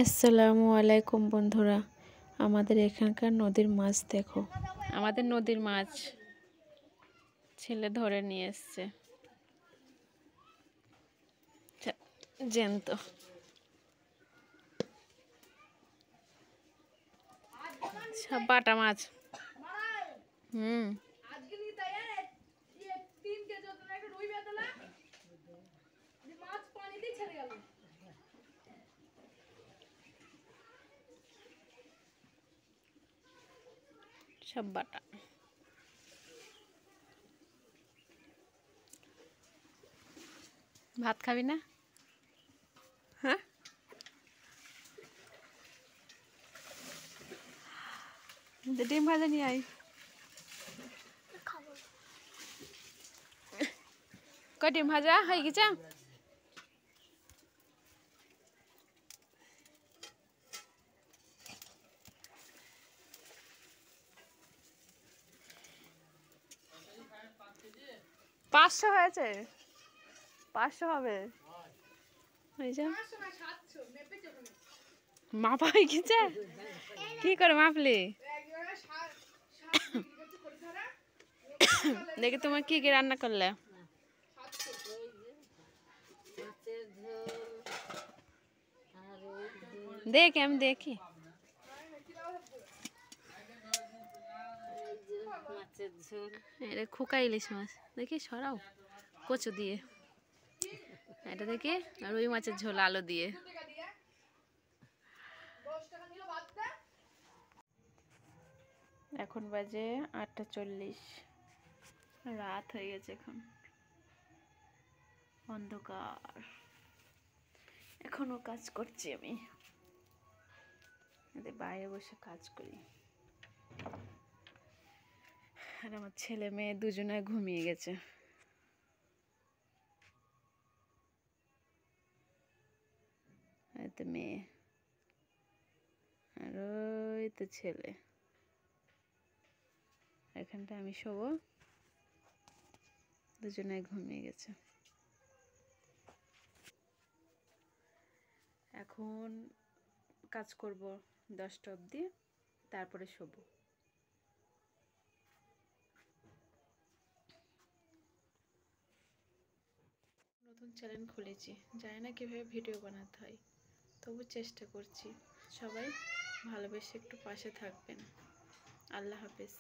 আসসালামু আলাইকুম বন্ধুরা, আমাদের এখানকার নদীর মাছ দেখো। আমাদের নদীর মাছ ছেলে ধরে নিয়ে এসছে জ্যান্ত। সব বাটা মাছ। সব বাটা। ভাত খাবি না? হ্যাঁ, ডিম ভাজা নিয়ে আই। কই ডিম ভাজা হয়ে গেছে? পাঁচশো হয়েছে, 500 হবে। মাপা হয়ে গেছে? কি করে মাপলি? দেখি তোমার কি কি রান্না করলে। দেখ আমি দেখি। এটা খোকা ইলিশ মাছ, দেখি সরাও কচু দিয়ে। এটা দেখি রুই মাছের ঝোল আলু দিয়ে। এখন বাজে 8:40, রাত হয়ে গেছে। এখন অন্ধকার, এখনো কাজ করছি আমি। বাইরে বসে কাজ করি। আর আমার ছেলে মেয়ে দুজনে ঘুমিয়ে গেছে। এই তো মেয়ে আর ওই তো ছেলে। এখানটা আমি শোবো, দুজনে ঘুমিয়ে গেছে। এখন কাজ করব 10টা অবধি, তারপরে শোবো। নতুন চ্যানেল খুলেছি, জানি না কিভাবে ভিডিও বানাতে হয়, তবু চেষ্টা করছি। সবাই ভালোবেসে একটু পাশে থাকবেন। আল্লাহ হাফেজ।